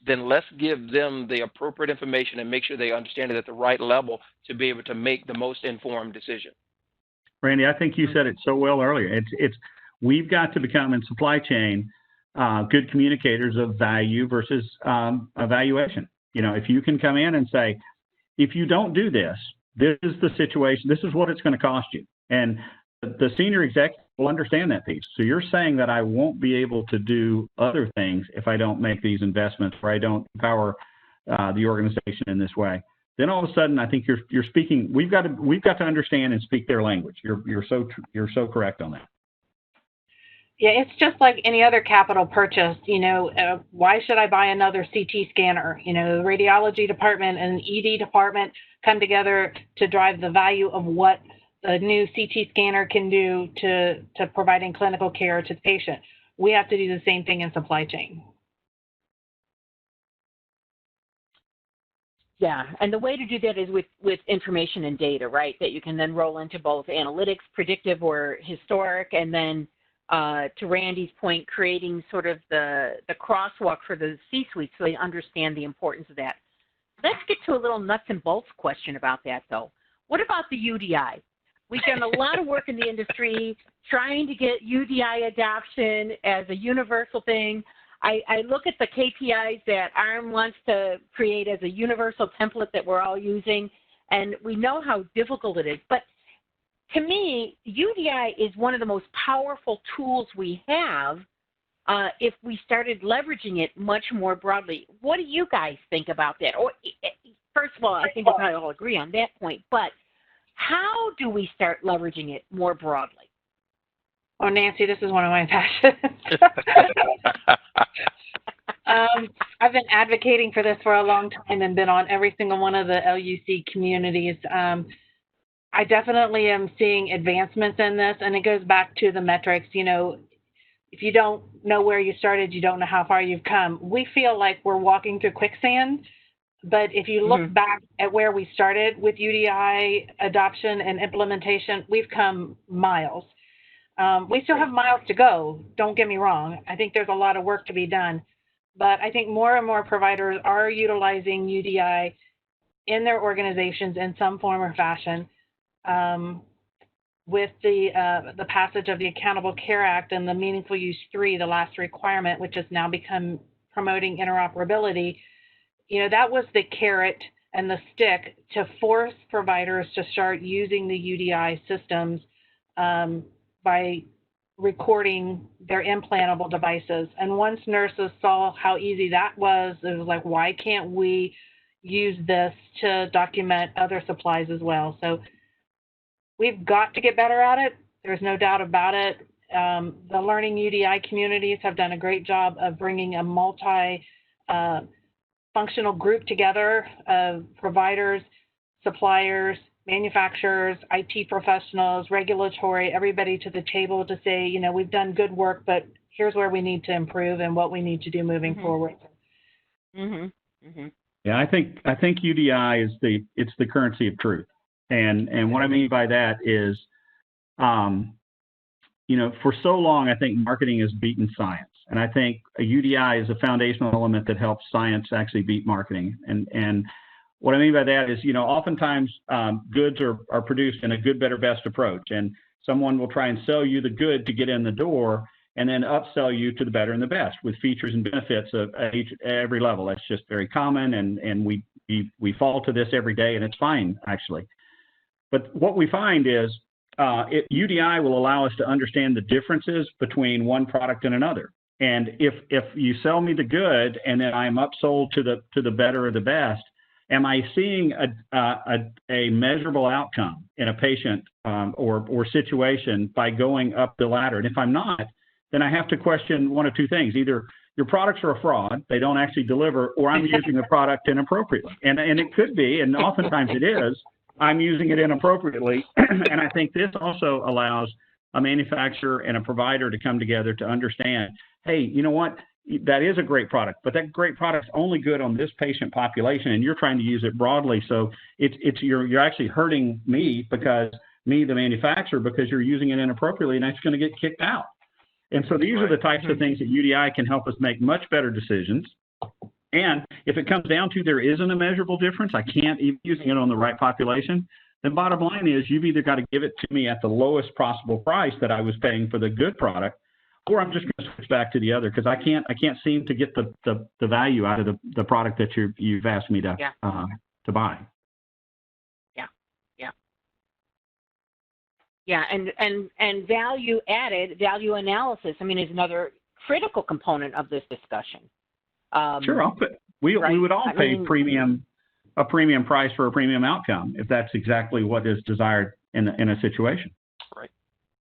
Then let's give them the appropriate information and make sure they understand it at the right level to be able to make the most informed decision. Randy, I think you said it so well earlier. We've got to become, in supply chain, good communicators of value versus evaluation. You know, if you can come in and say, if you don't do this, this is the situation, this is what it's going to cost you. And the senior executive will understand that piece. So you're saying that I won't be able to do other things if I don't make these investments, or I don't empower the organization in this way. Then all of a sudden, I think you're speaking. We've got to understand and speak their language. You're so correct on that. Yeah, it's just like any other capital purchase. Why should I buy another CT scanner? The radiology department and ED department come together to drive the value of what the new CT scanner can do to providing clinical care to the patient. We have to do the same thing in supply chain. Yeah, and the way to do that is with information and data, right, that you can then roll into both analytics, predictive or historic, and then to Randy's point, creating sort of the crosswalk for the C-suite so they understand the importance of that. Let's get to a little nuts and bolts question about that, though. What about the UDI? We've done a lot of work in the industry trying to get UDI adoption as a universal thing. I look at the KPIs that AHRMM wants to create as a universal template that we're all using, and we know how difficult it is. But to me, UDI is one of the most powerful tools we have if we started leveraging it much more broadly. What do you guys think about that? Or, first of all, I think we probably all agree on that point, but how do we start leveraging it more broadly? Oh, Nancy, this is one of my passions. I've been advocating for this for a long time and been on every single one of the LUC communities. I definitely am seeing advancements in this, and it goes back to the metrics. If you don't know where you started, you don't know how far you've come. We feel like we're walking through quicksand, but if you look back at where we started with UDI adoption and implementation, we've come miles. We still have miles to go, don't get me wrong. I think there's a lot of work to be done, but I think more and more providers are utilizing UDI in their organizations in some form or fashion. With the passage of the Accountable Care Act and the Meaningful Use 3, the last requirement, which has now become promoting interoperability, that was the carrot and the stick to force providers to start using the UDI systems by recording their implantable devices. And once nurses saw how easy that was, it was like, why can't we use this to document other supplies as well? So we've got to get better at it. There's no doubt about it. The Learning UDI communities have done a great job of bringing a multi-functional group together of providers, suppliers, manufacturers, IT professionals, regulatory, everybody to the table to say, we've done good work, but here's where we need to improve and what we need to do moving forward. Yeah, I think UDI is the currency of truth. And what I mean by that is, for so long, I think marketing has beaten science. And I think a UDI is a foundational element that helps science actually beat marketing. And what I mean by that is, oftentimes goods are produced in a good, better, best approach. And someone will try and sell you the good to get in the door and then upsell you to the better and the best with features and benefits at every level. That's just very common. And we fall to this every day, and it's fine, actually. But what we find is UDI will allow us to understand the differences between one product and another. And if you sell me the good and then I'm upsold to the better or the best, am I seeing a measurable outcome in a patient or situation by going up the ladder? And if I'm not, then I have to question one of two things. Either your products are a fraud, they don't actually deliver, or I'm using the product inappropriately. And it could be, and oftentimes it is, I'm using it inappropriately. And I think this also allows a manufacturer and a provider to come together to understand, hey, you know what? That is a great product, but that great product's only good on this patient population, and you're trying to use it broadly. So you're actually hurting me, the manufacturer, because you're using it inappropriately, and that's going to get kicked out. And so these are the types of things that UDI can help us make much better decisions. And if it comes down to there isn't a measurable difference, I can't even using it on the right population, then bottom line is you've either got to give it to me at the lowest possible price that I was paying for the good product, or I'm just going to switch back to the other, because I can't seem to get the value out of the product that you've asked me to buy. Yeah, and value added, value analysis, is another critical component of this discussion. Sure, We right? would all pay a premium price for a premium outcome if that's exactly what is desired in a situation. Right.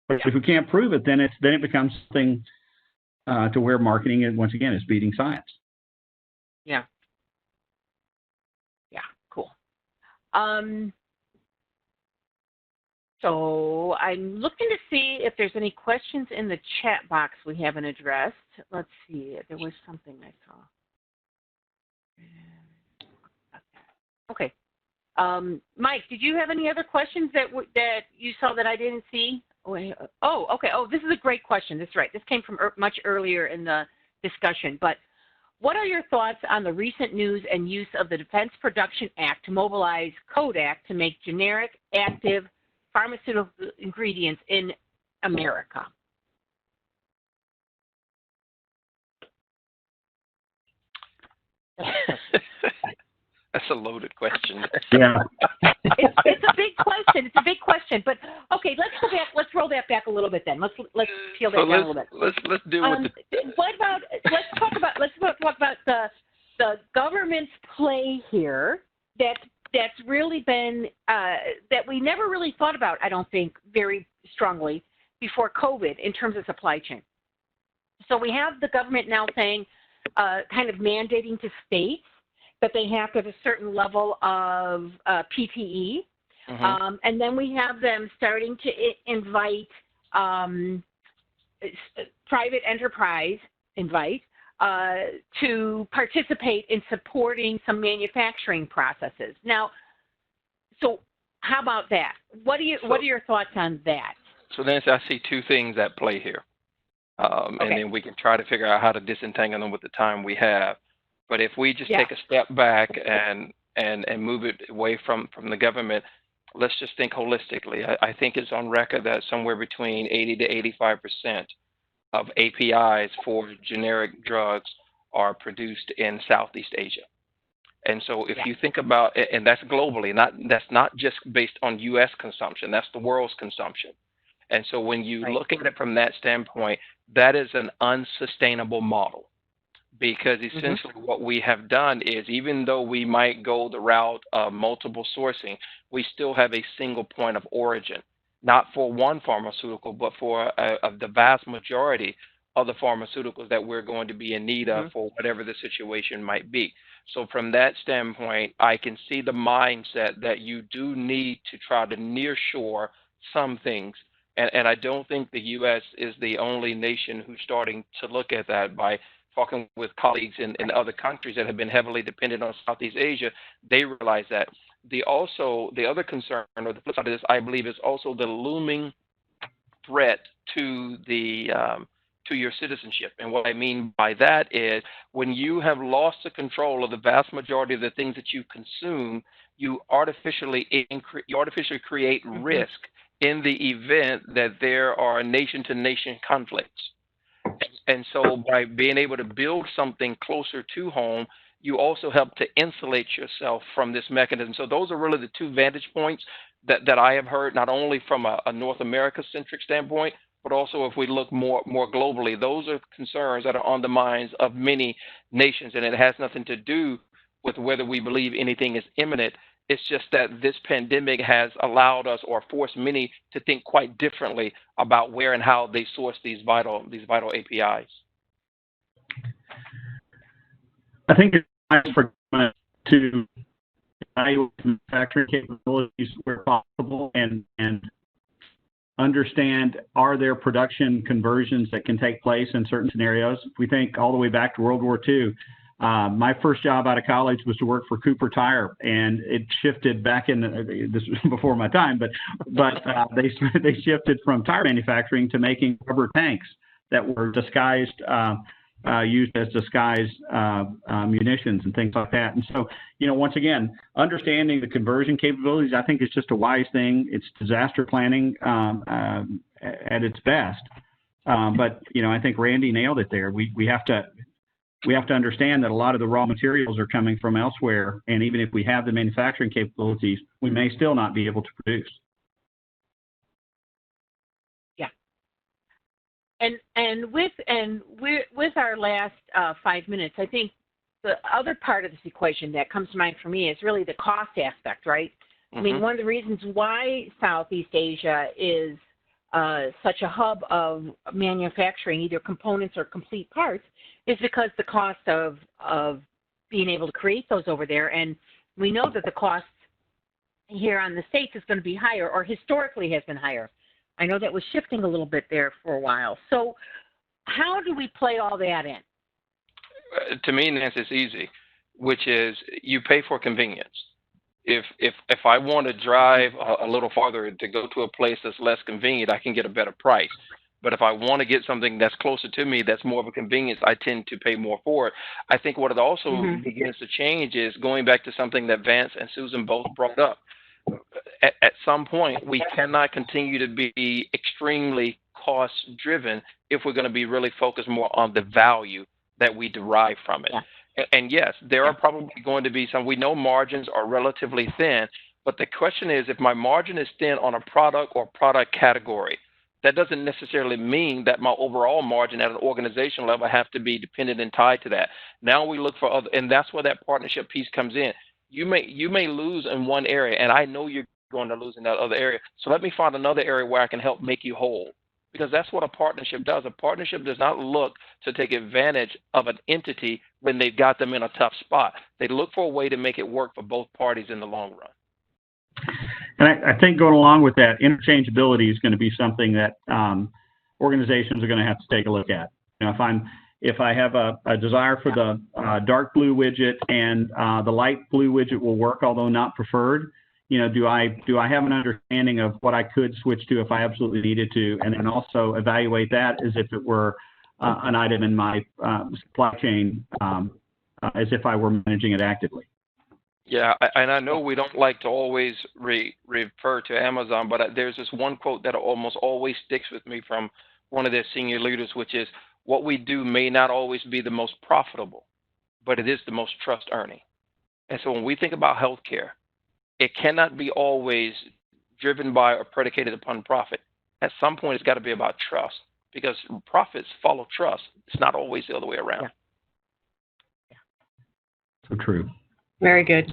But if we can't prove it, then it becomes something to where marketing, once again, is beating science. Yeah. Yeah. Cool. So I'm looking to see if there's any questions in the chat box we haven't addressed. Let's see. There was something I saw. Okay. Mike, did you have any other questions that you saw that I didn't see? Oh, okay. Oh, this is a great question. That's right. This came from much earlier in the discussion. But what are your thoughts on the recent news and use of the Defense Production Act to mobilize Kodak to make generic, active pharmaceutical ingredients in America? That's a loaded question. Yeah. It's a big question. It's a big question. But okay, let's go back. Let's roll that back a little bit then. Let's peel that down a little bit. Let's deal with what about? Let's talk about the government's play here. That's really been that we never really thought about. I don't think very strongly before COVID in terms of supply chain. So we have the government now saying, kind of mandating to states that they have to have a certain level of PPE. Mm-hmm. And then we have them starting to invite private enterprise to participate in supporting some manufacturing processes. Now, so how about that? What are your thoughts on that? So Nancy, I see two things at play here. Okay. And then we can try to figure out how to disentangle them with the time we have. But if we just take a step back and move it away from the government, let's just think holistically. I think it's on record that somewhere between 80 to 85% of APIs for generic drugs are produced in Southeast Asia. And so if you think about it, and that's globally, that's not just based on U.S. consumption, that's the world's consumption. And so when you look at it from that standpoint, that is an unsustainable model. Because essentially what we have done is, even though we might go the route of multiple sourcing, we still have a single point of origin, not for one pharmaceutical, but for the vast majority of the pharmaceuticals that we're going to be in need of for whatever the situation might be. So from that standpoint, I can see the mindset that you do need to try to nearshore some things. And I don't think the U.S. is the only nation who's starting to look at that. By talking with colleagues in other countries that have been heavily dependent on Southeast Asia, they realize that. The other concern, or the flip side of this, I believe, is also the looming threat to to your citizenship. And what I mean by that is, when you have lost the control of the vast majority of the things that you consume, you artificially create risk in the event that there are nation-to-nation conflicts. And so by being able to build something closer to home, you also help to insulate yourself from this mechanism. So those are really the two vantage points that I have heard, not only from a North America-centric standpoint, but also if we look more globally. Those are concerns that are on the minds of many nations, and it has nothing to do with whether we believe anything is imminent. It's just that this pandemic has allowed us, or forced many, to think quite differently about where and how they source these vital APIs. I think it's time for government to evaluate manufacturing capabilities where possible and understand, are there production conversions that can take place in certain scenarios. If we think all the way back to World War II, my first job out of college was to work for Cooper Tire, and it shifted back in. This was before my time, but they shifted from tire manufacturing to making rubber tanks that were disguised, used as disguised munitions and things like that. And so, once again, understanding the conversion capabilities, I think is just a wise thing. It's disaster planning at its best. But I think Randy nailed it there. We have to understand that a lot of the raw materials are coming from elsewhere, and even if we have the manufacturing capabilities, we may still not be able to produce. Yeah. And with our last 5 minutes, I think the other part of this equation that comes to mind for me is really the cost aspect, right? I mean, one of the reasons why Southeast Asia is such a hub of manufacturing, either components or complete parts, is because the cost of being able to create those over there. And we know that the cost here on the States is going to be higher, or historically has been higher. I know that was shifting a little bit there for a while. So how do we play all that in? To me, Nancy, it's easy, which is you pay for convenience. If I want to drive a little farther to go to a place that's less convenient, I can get a better price. But if I want to get something that's closer to me, that's more of a convenience, I tend to pay more for it. I think what it also begins to change is going back to something that Vance and Susan both brought up. At some point, we cannot continue to be extremely cost-driven if we're going to be really focused more on the value that we derive from it. Yeah. And yes, there are probably going to be some, we know margins are relatively thin, but the question is, if my margin is thin on a product or product category, that doesn't necessarily mean that my overall margin at an organization level have to be dependent and tied to that. Now we look for other, and that's where that partnership piece comes in. You may lose in one area, and I know you're going to lose in that other area. So let me find another area where I can help make you whole. Because that's what a partnership does. A partnership does not look to take advantage of an entity when they've got them in a tough spot. They look for a way to make it work for both parties in the long run. And I think going along with that, interchangeability is going to be something that organizations are going to have to take a look at. You know, if I have a desire for the dark blue widget and the light blue widget will work, although not preferred, you know, do I have an understanding of what I could switch to if I absolutely needed to, and then also evaluate that as if it were an item in my supply chain, as if I were managing it actively. Yeah, and I know we don't like to always refer to Amazon, but there's this one quote that almost always sticks with me from one of their senior leaders, which is, what we do may not always be the most profitable, but it is the most trust earning. And so when we think about healthcare, it cannot be always driven by or predicated upon profit. At some point, it's got to be about trust, because profits follow trust. It's not always the other way around. Yeah. So true. Very good.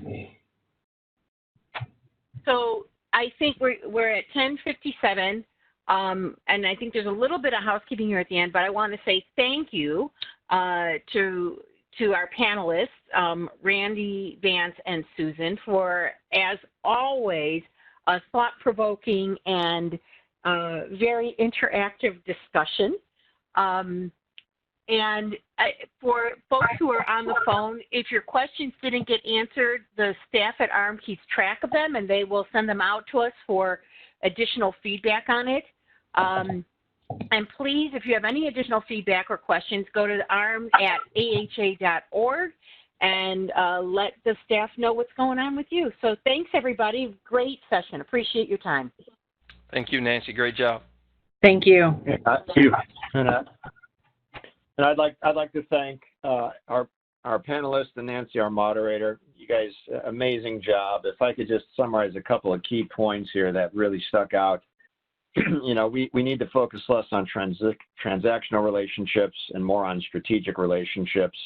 So I think we're at 10:57, and I think there's a little bit of housekeeping here at the end, but I want to say thank you to our panelists, Randy, Vance, and Susan, for, as always, a thought-provoking and very interactive discussion. And for folks who are on the phone, if your questions didn't get answered, the staff at AHRMM keeps track of them, and they will send them out to us for additional feedback on it. And please, if you have any additional feedback or questions, go to AHRMM@aha.org and let the staff know what's going on with you. So thanks, everybody. Great session. Appreciate your time. Thank you, Nancy. Great job. Thank you. Thank you. And I'd like to thank our panelists and Nancy, our moderator. You guys, amazing job. If I could just summarize a couple of key points here that really stuck out. You know, we need to focus less on transactional relationships and more on strategic relationships.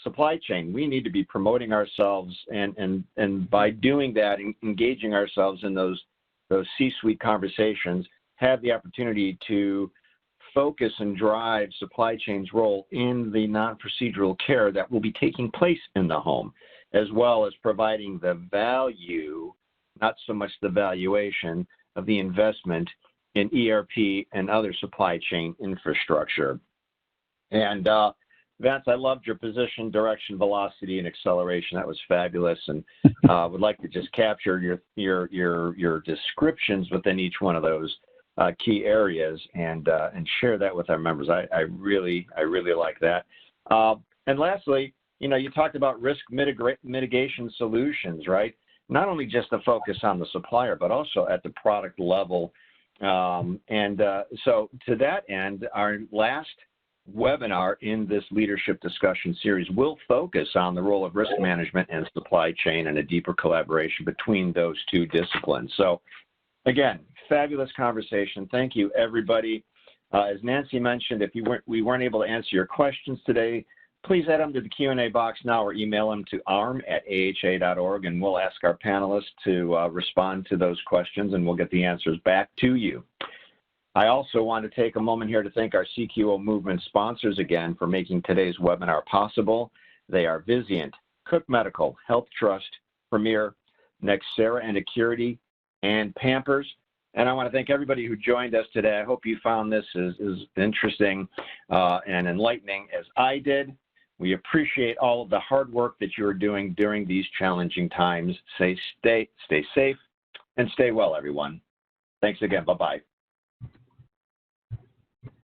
Supply chain, we need to be promoting ourselves, and by doing that, engaging ourselves in those C-suite conversations, have the opportunity to focus and drive supply chain's role in the non-procedural care that will be taking place in the home, as well as providing the value, not so much the valuation, of the investment in ERP and other supply chain infrastructure. And Vance, I loved your position, direction, velocity, and acceleration. That was fabulous, and would like to just capture your descriptions within each one of those key areas and share that with our members. I really like that. And lastly, you know, you talked about risk mitigation solutions, right? Not only just the focus on the supplier, but also at the product level. So to that end, our last webinar in this leadership discussion series will focus on the role of risk management and supply chain and a deeper collaboration between those two disciplines. So again, fabulous conversation. Thank you, everybody. As Nancy mentioned, if we weren't able to answer your questions today, please add them to the Q&A box now or email them to arm@aha.org, and we'll ask our panelists to respond to those questions, and we'll get the answers back to you. I also want to take a moment here to thank our CQO movement sponsors again for making today's webinar possible. They are Vizient, Cook Medical, Health Trust, Premier, Nexera and Acurity, and Pampers. And I want to thank everybody who joined us today. I hope you found this as interesting and enlightening as I did. We appreciate all of the hard work that you are doing during these challenging times. Stay safe and stay well, everyone. Thanks again. Bye-bye.